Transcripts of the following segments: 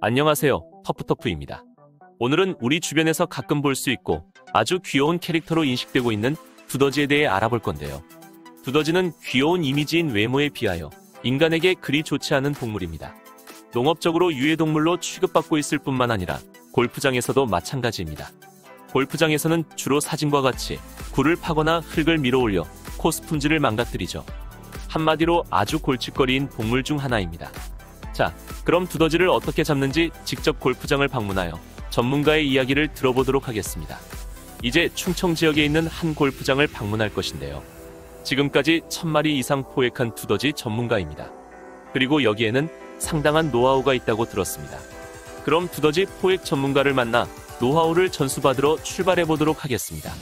안녕하세요, 터프터프입니다. 오늘은 우리 주변에서 가끔 볼 수 있고 아주 귀여운 캐릭터로 인식되고 있는 두더지에 대해 알아볼 건데요. 두더지는 귀여운 이미지인 외모에 비하여 인간에게 그리 좋지 않은 동물입니다. 농업적으로 유해동물로 취급받고 있을 뿐만 아니라 골프장에서도 마찬가지입니다. 골프장에서는 주로 사진과 같이 굴을 파거나 흙을 밀어 올려 코스 품질을 망가뜨리죠. 한마디로 아주 골칫거리인 동물 중 하나입니다. 자, 그럼 두더지를 어떻게 잡는지 직접 골프장을 방문하여 전문가의 이야기를 들어보도록 하겠습니다. 이제 충청 지역에 있는 한 골프장을 방문할 것인데요. 지금까지 1000마리 이상 포획한 두더지 전문가입니다. 그리고 여기에는 상당한 노하우가 있다고 들었습니다. 그럼 두더지 포획 전문가를 만나 노하우를 전수받으러 출발해보도록 하겠습니다.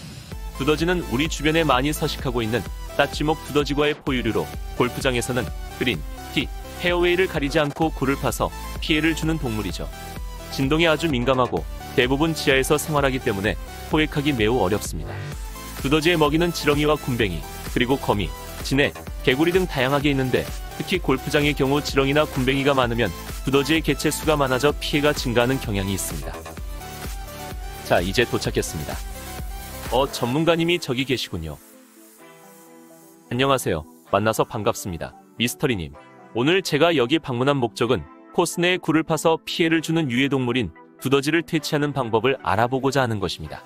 두더지는 우리 주변에 많이 서식하고 있는 따찌목 두더지과의 포유류로 골프장에서는 그린, 티, 페어웨이를 가리지 않고 굴을 파서 피해를 주는 동물이죠. 진동에 아주 민감하고 대부분 지하에서 생활하기 때문에 포획하기 매우 어렵습니다. 두더지의 먹이는 지렁이와 굼벵이, 그리고 거미, 진해, 개구리 등 다양하게 있는데 특히 골프장의 경우 지렁이나 굼벵이가 많으면 두더지의 개체 수가 많아져 피해가 증가하는 경향이 있습니다. 자, 이제 도착했습니다. 전문가님이 저기 계시군요. 안녕하세요. 만나서 반갑습니다. 미스터리님. 오늘 제가 여기 방문한 목적은 코스 내에 굴을 파서 피해를 주는 유해동물인 두더지를 퇴치하는 방법을 알아보고자 하는 것입니다.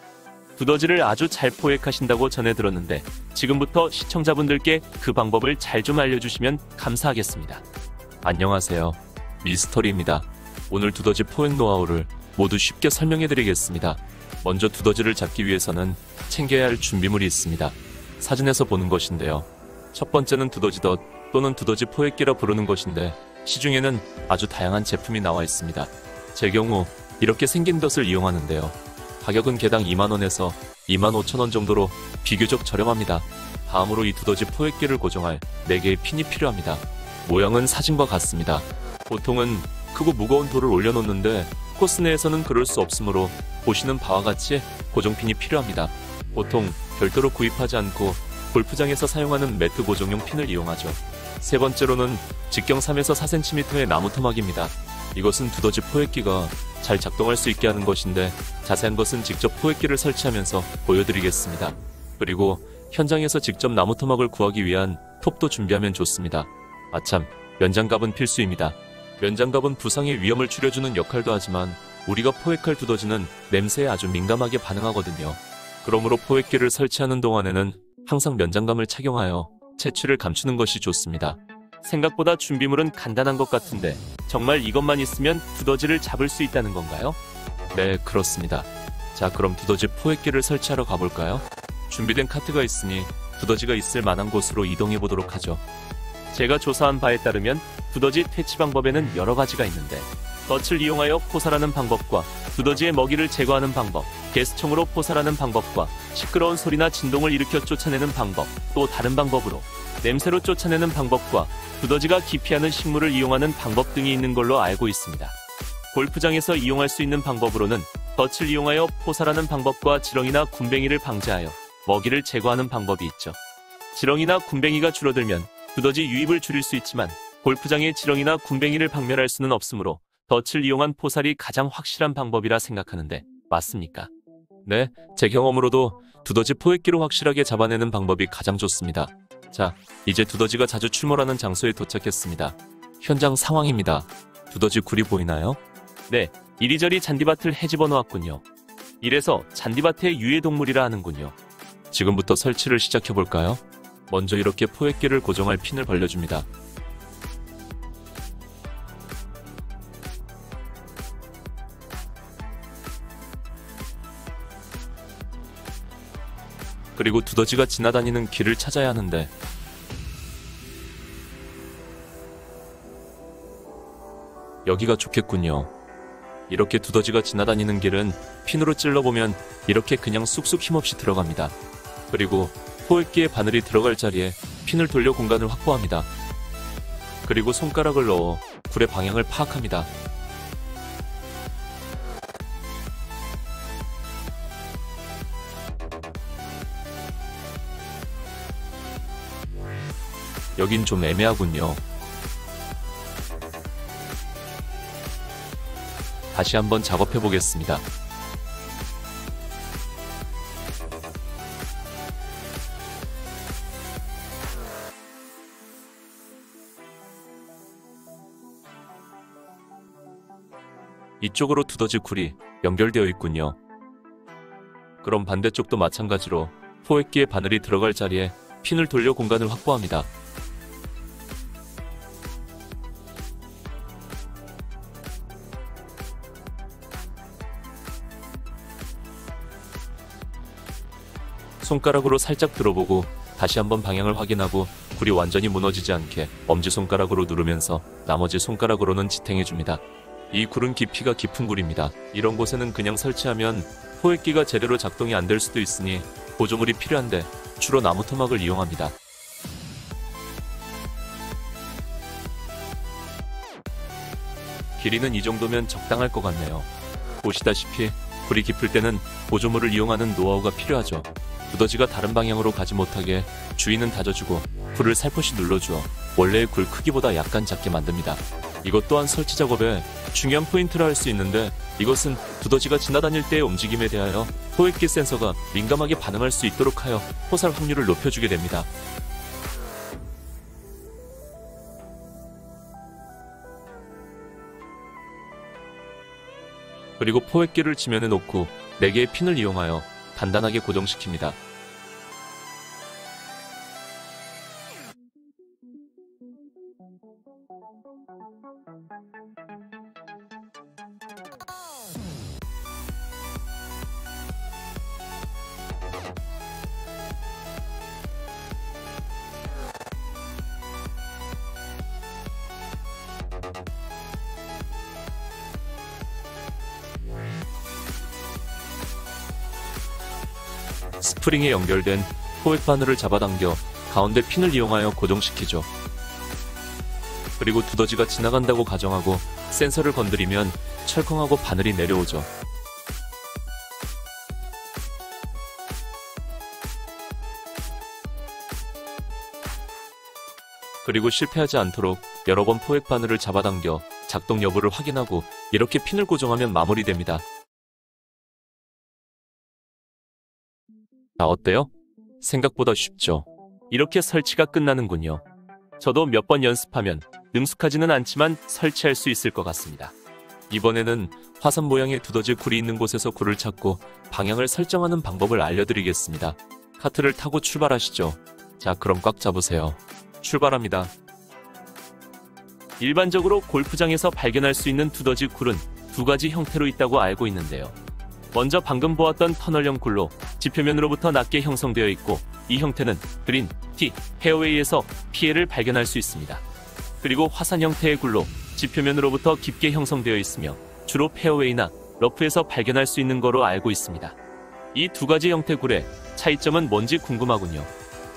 두더지를 아주 잘 포획하신다고 전해 들었는데 지금부터 시청자분들께 그 방법을 잘 좀 알려주시면 감사하겠습니다. 안녕하세요. 미스터리입니다. 오늘 두더지 포획 노하우를 모두 쉽게 설명해드리겠습니다. 먼저 두더지를 잡기 위해서는 챙겨야 할 준비물이 있습니다. 사진에서 보는 것인데요. 첫 번째는 두더지덫 또는 두더지 포획기라 부르는 것인데 시중에는 아주 다양한 제품이 나와 있습니다. 제 경우 이렇게 생긴 덫을 이용하는데요. 가격은 개당 2만원에서 25,000원 정도로 비교적 저렴합니다. 다음으로 이 두더지 포획기를 고정할 4개의 핀이 필요합니다. 모양은 사진과 같습니다. 보통은 크고 무거운 돌을 올려놓는데 코스 내에서는 그럴 수 없으므로 보시는 바와 같이 고정핀이 필요합니다. 보통 별도로 구입하지 않고 골프장에서 사용하는 매트 고정용 핀을 이용하죠. 세 번째로는 직경 3에서 4cm의 나무 토막입니다. 이것은 두더지 포획기가 잘 작동할 수 있게 하는 것인데 자세한 것은 직접 포획기를 설치하면서 보여드리겠습니다. 그리고 현장에서 직접 나무 토막을 구하기 위한 톱도 준비하면 좋습니다. 아참, 면장갑은 필수입니다. 면장갑은 부상의 위험을 줄여주는 역할도 하지만 우리가 포획할 두더지는 냄새에 아주 민감하게 반응하거든요. 그러므로 포획기를 설치하는 동안에는 항상 면장갑을 착용하여 채취를 감추는 것이 좋습니다. 생각보다 준비물은 간단한 것 같은데 정말 이것만 있으면 두더지를 잡을 수 있다는 건가요? 네, 그렇습니다. 자, 그럼 두더지 포획기를 설치하러 가볼까요? 준비된 카트가 있으니 두더지가 있을 만한 곳으로 이동해 보도록 하죠. 제가 조사한 바에 따르면 두더지 퇴치 방법에는 여러 가지가 있는데 덫을 이용하여 포살하는 방법과 두더지의 먹이를 제거하는 방법, 가스총으로 포살하는 방법과 시끄러운 소리나 진동을 일으켜 쫓아내는 방법, 또 다른 방법으로 냄새로 쫓아내는 방법과 두더지가 기피하는 식물을 이용하는 방법 등이 있는 걸로 알고 있습니다. 골프장에서 이용할 수 있는 방법으로는 덫을 이용하여 포살하는 방법과 지렁이나 굼벵이를 방지하여 먹이를 제거하는 방법이 있죠. 지렁이나 굼벵이가 줄어들면 두더지 유입을 줄일 수 있지만 골프장에 지렁이나 굼벵이를 박멸할 수는 없으므로 덫을 이용한 포살이 가장 확실한 방법이라 생각하는데 맞습니까? 네, 제 경험으로도 두더지 포획기로 확실하게 잡아내는 방법이 가장 좋습니다. 자, 이제 두더지가 자주 출몰하는 장소에 도착했습니다. 현장 상황입니다. 두더지 굴이 보이나요? 네, 이리저리 잔디밭을 헤집어 놓았군요. 이래서 잔디밭의 유해동물이라 하는군요. 지금부터 설치를 시작해볼까요? 먼저 이렇게 포획기를 고정할 핀을 벌려줍니다. 그리고 두더지가 지나다니는 길을 찾아야 하는데 여기가 좋겠군요. 이렇게 두더지가 지나다니는 길은 핀으로 찔러보면 이렇게 그냥 쑥쑥 힘없이 들어갑니다. 그리고 포획기의 바늘이 들어갈 자리에 핀을 돌려 공간을 확보합니다. 그리고 손가락을 넣어 굴의 방향을 파악합니다. 여긴 좀 애매하군요. 다시 한번 작업해 보겠습니다. 이쪽으로 두더지 굴이 연결되어 있군요. 그럼 반대쪽도 마찬가지로 포획기의 바늘이 들어갈 자리에 핀을 돌려 공간을 확보합니다. 손가락으로 살짝 들어보고 다시 한번 방향을 확인하고 굴이 완전히 무너지지 않게 엄지손가락으로 누르면서 나머지 손가락으로는 지탱해줍니다. 이 굴은 깊이가 깊은 굴입니다. 이런 곳에는 그냥 설치하면 포획기가 제대로 작동이 안 될 수도 있으니 보조물이 필요한데 주로 나무 토막을 이용합니다. 길이는 이 정도면 적당할 것 같네요. 보시다시피 굴이 깊을 때는 보조물을 이용하는 노하우가 필요하죠. 두더지가 다른 방향으로 가지 못하게 주위는 다져주고 굴을 살포시 눌러주어 원래의 굴 크기보다 약간 작게 만듭니다. 이것 또한 설치 작업에 중요한 포인트라 할 수 있는데, 이것은 두더지가 지나다닐 때의 움직임에 대하여 포획기 센서가 민감하게 반응할 수 있도록 하여 포살 확률을 높여주게 됩니다. 그리고 포획기를 지면에 놓고 4개의 핀을 이용하여 단단하게 고정시킵니다. 스프링에 연결된 포획 바늘을 잡아당겨 가운데 핀을 이용하여 고정시키죠. 그리고 두더지가 지나간다고 가정하고 센서를 건드리면 철컹하고 바늘이 내려오죠. 그리고 실패하지 않도록 여러 번 포획 바늘을 잡아당겨 작동 여부를 확인하고 이렇게 핀을 고정하면 마무리됩니다. 자, 어때요? 생각보다 쉽죠? 이렇게 설치가 끝나는군요. 저도 몇 번 연습하면 능숙하지는 않지만 설치할 수 있을 것 같습니다. 이번에는 화산 모양의 두더지 굴이 있는 곳에서 굴을 찾고 방향을 설정하는 방법을 알려드리겠습니다. 카트를 타고 출발하시죠. 자, 그럼 꽉 잡으세요. 출발합니다. 일반적으로 골프장에서 발견할 수 있는 두더지 굴은 두 가지 형태로 있다고 알고 있는데요. 먼저 방금 보았던 터널형 굴로 지표면으로부터 낮게 형성되어 있고, 이 형태는 그린, 티, 페어웨이에서 피해를 발견할 수 있습니다. 그리고 화산 형태의 굴로 지표면으로부터 깊게 형성되어 있으며 주로 페어웨이나 러프에서 발견할 수 있는 거로 알고 있습니다. 이 두 가지 형태 굴의 차이점은 뭔지 궁금하군요.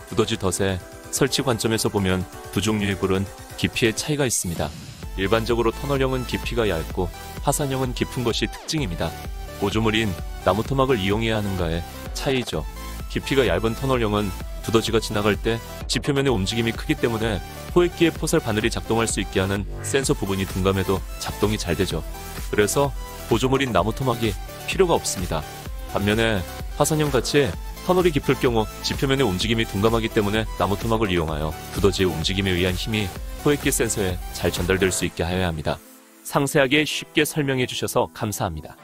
두더지 덫의 설치 관점에서 보면 두 종류의 굴은 깊이의 차이가 있습니다. 일반적으로 터널형은 깊이가 얇고 화산형은 깊은 것이 특징입니다. 보조물인 나무 토막을 이용해야 하는가의 차이죠. 깊이가 얇은 터널형은 두더지가 지나갈 때 지표면의 움직임이 크기 때문에 포획기의 포살 바늘이 작동할 수 있게 하는 센서 부분이 둔감해도 작동이 잘 되죠. 그래서 보조물인 나무 토막이 필요가 없습니다. 반면에 화산형 같이 터널이 깊을 경우 지표면의 움직임이 둔감하기 때문에 나무 토막을 이용하여 두더지의 움직임에 의한 힘이 포획기 센서에 잘 전달될 수 있게 하여야 합니다. 상세하게 쉽게 설명해 주셔서 감사합니다.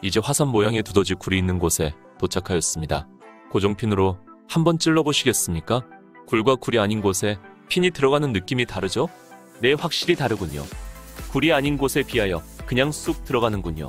이제 화산 모양의 두더지 굴이 있는 곳에 도착하였습니다. 고정핀으로 한번 찔러보시겠습니까? 굴과 굴이 아닌 곳에 핀이 들어가는 느낌이 다르죠? 네, 확실히 다르군요. 굴이 아닌 곳에 비하여 그냥 쑥 들어가는군요.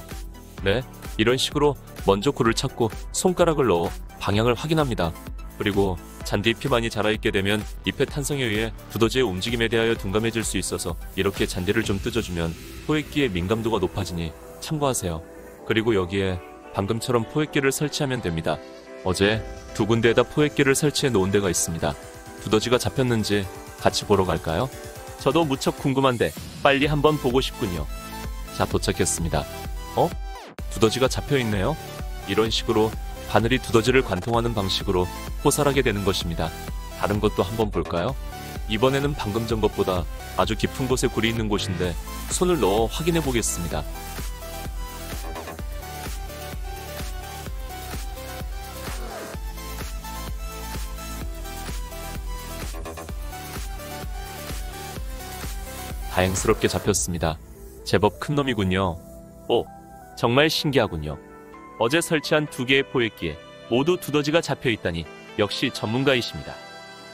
네, 이런 식으로 먼저 굴을 찾고 손가락을 넣어 방향을 확인합니다. 그리고 잔디잎이 많이 자라있게 되면 잎의 탄성에 의해 두더지의 움직임에 대하여 둔감해질 수 있어서 이렇게 잔디를 좀 뜯어주면 포획기의 민감도가 높아지니 참고하세요. 그리고 여기에 방금처럼 포획기를 설치하면 됩니다. 어제 두 군데에다 포획기를 설치해 놓은 데가 있습니다. 두더지가 잡혔는지 같이 보러 갈까요? 저도 무척 궁금한데 빨리 한번 보고 싶군요. 자, 도착했습니다. 두더지가 잡혀있네요. 이런 식으로 바늘이 두더지를 관통하는 방식으로 포살하게 되는 것입니다. 다른 것도 한번 볼까요? 이번에는 방금 전 것보다 아주 깊은 곳에 굴이 있는 곳인데 손을 넣어 확인해 보겠습니다. 다행스럽게 잡혔습니다. 제법 큰 놈이군요. 오, 정말 신기하군요. 어제 설치한 2개의 포획기에 모두 두더지가 잡혀있다니 역시 전문가이십니다.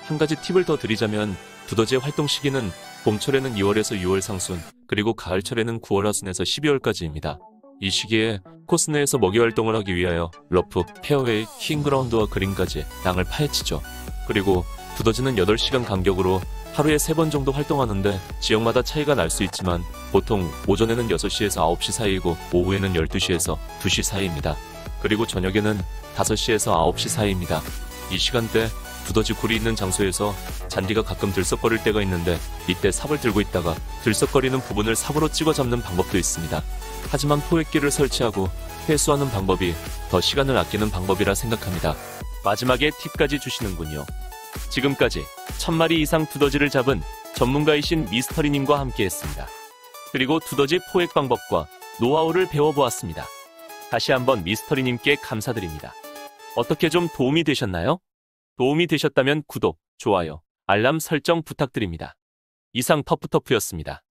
한 가지 팁을 더 드리자면 두더지의 활동 시기는 봄철에는 2월에서 6월 상순, 그리고 가을철에는 9월 하순에서 12월까지입니다. 이 시기에 코스 내에서 먹이 활동을 하기 위하여 러프, 페어웨이, 킹그라운드와 그린까지 땅을 파헤치죠. 그리고 두더지는 8시간 간격으로 하루에 3번 정도 활동하는데 지역마다 차이가 날 수 있지만 보통 오전에는 6시에서 9시 사이이고 오후에는 12시에서 2시 사이입니다. 그리고 저녁에는 5시에서 9시 사이입니다. 이 시간대 두더지 굴이 있는 장소에서 잔디가 가끔 들썩거릴 때가 있는데 이때 삽을 들고 있다가 들썩거리는 부분을 삽으로 찍어 잡는 방법도 있습니다. 하지만 포획기를 설치하고 회수하는 방법이 더 시간을 아끼는 방법이라 생각합니다. 마지막에 팁까지 주시는군요. 지금까지 1000마리 이상 두더지를 잡은 전문가이신 미스터리님과 함께했습니다. 그리고 두더지 포획 방법과 노하우를 배워보았습니다. 다시 한번 미스터리님께 감사드립니다. 어떻게 좀 도움이 되셨나요? 도움이 되셨다면 구독, 좋아요, 알람 설정 부탁드립니다. 이상 터프터프였습니다.